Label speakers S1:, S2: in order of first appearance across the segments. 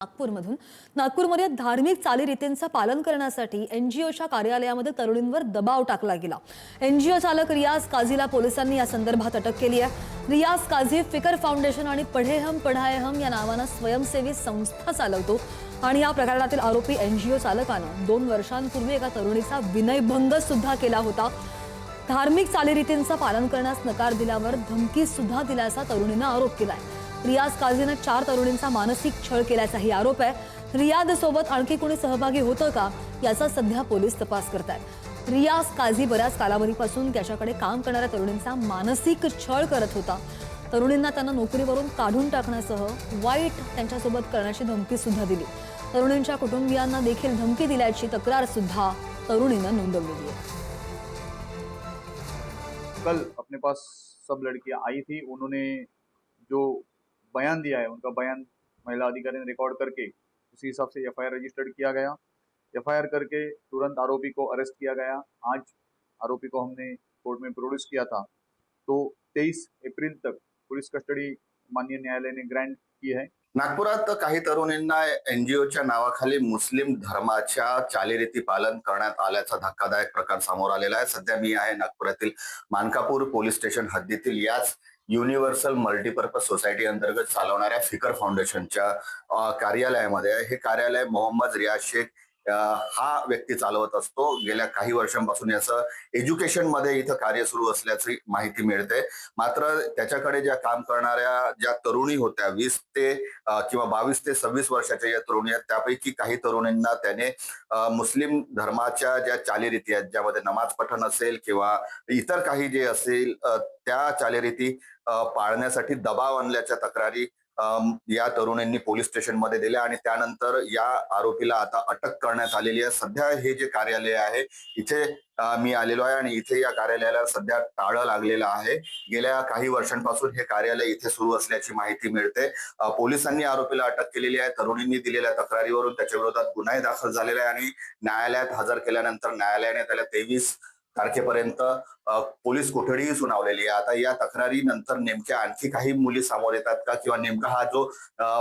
S1: नागपूरमध्ये धार्मिक चालीरीतींचं पालन करण्यासाठी एनजीओच्या कार्यालयामध्ये तरुणींवर दबाव टाकला गेला। एनजीओ चालक रियाज काझीला पोलिसांनी या संदर्भात अटक केली आहे। रियाज काझी फिकर फाउंडेशन आणि पढे हम पढाए हम या नावाने स्वयंसेवी संस्था चालवतो आणि या प्रकरणातील आरोपी एनजीओ चालकाने 2 वर्षांपूर्वी एका तरुणीचा विनयभंग सुद्धा केला होता। धार्मिक चालीरीतींचं पालन करण्यास नकार दिल्यावर धमकी सुद्धा दिल्याचा तरुणीने आरोप केलाय। रियाज काझीने 4 तरुणींचा मानसिक छळ केल्याचाही आरोप आहे। रियाज सोबत आणखी कोणी सहभागी होतं का याचा सध्या पोलीस तपास करतायत। रियाज काझी बऱ्याच कालावधीपासून त्याच्याकडे काम करणाऱ्या तरुणींचा मानसिक छळ करत होता। तरुणींना त्यांना नोकरीवरून काढून टाकण्यासह वाईट त्यांच्यासोबत करण्याची धमकी सुद्धा दिली। तरुणींच्या कुटुंबियांना देखील धमकी दिल्याची तक्रार सुद्धा तरुणीने नोंदवली आहे।
S2: कल अपने पास सब लड़कियां आई थी, उन्होंने जो बयान दिया है उनका बयान महिला अधिकारी ने रिकॉर्ड करके उसी हिसाब से एफआईआर रजिस्टर्ड किया गया। एफआईआर करके तुरंत आरोपी को अरेस्ट किया गया। आज आरोपी को हमने कोर्ट में प्रोड्यूस किया था, तो 23 अप्रैल तक पुलिस कस्टडी माननीय न्यायालय ने ग्रँट की है।
S3: नागपुरात काही तरुणींना एनजीओच्या नावाखाली मुस्लिम धर्माच्या चालीरीती पालन करण्यात आल्याचा धक्कादायक प्रकार समोर आलेला आहे। सध्या मी आहे नागपुरातील मानकापूर पोलीस स्टेशन हद्दीतील याच युनिव्हर्सल मल्टीपर्पज सोसायटी अंतर्गत चालवणाऱ्या फिकर फाउंडेशनच्या कार्यालयामध्ये। हे कार्यालय मोहम्मद रियाज शेख हा व्यक्ती चालवत असतो। गेल्या काही वर्षांपासून याचं एज्युकेशन मध्ये इथं कार्य सुरू असल्याची माहिती मिळते। मात्र त्याच्याकडे ज्या काम करणाऱ्या ज्या तरुणी होत्या 20 ते किंवा 22 ते 26 वर्षाच्या या तरुणी आहेत, त्यापैकी काही तरुणींना त्याने मुस्लिम धर्माच्या ज्या चालीरीती आहेत, ज्यामध्ये नमाज पठण असेल किंवा इतर काही जे असेल त्या चालीरीती पाळण्यासाठी दबाव आणल्याच्या तक्रारी या तरुणींनी पोलीस स्टेशनमध्ये दिल्या आणि त्यानंतर या आरोपीला आता अटक करण्यात आलेली आहे। सध्या हे जे कार्यालय आहे इथे मी आलेलो आहे आणि इथे या कार्यालयाला सध्या टाळं लागलेलं आहे। गेल्या काही वर्षांपासून हे कार्यालय इथे सुरू असल्याची माहिती मिळते। पोलिसांनी आरोपीला अटक केलेली आहे। तरुणींनी दिलेल्या तक्रारीवरून त्याच्या विरोधात गुन्हाही दाखल झालेला आहे आणि न्यायालयात हजर केल्यानंतर न्यायालयाने त्याला 23 तारखेपर्यंत पोलीस कोठडीही सुनावलेली आहे। आता या तक्रारीनंतर नेमक्या आणखी काही मुली समोर येतात का किंवा नेमका हा जो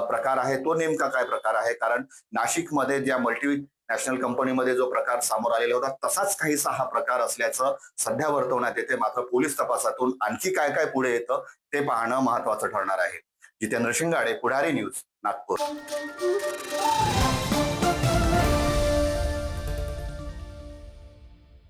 S3: प्रकार आहे तो नेमका काय प्रकार आहे, कारण नाशिकमध्ये ज्या मल्टीनॅशनल कंपनीमध्ये जो प्रकार समोर आलेला होता तसाच काहीसा हा प्रकार असल्याचं सध्या वर्तवण्यात येते। मात्र पोलीस तपासातून आणखी काय काय पुढे येतं ते पाहणं महत्वाचं ठरणार आहे। जितेंद्र शिंगाडे, पुढारी न्यूज, नागपूर।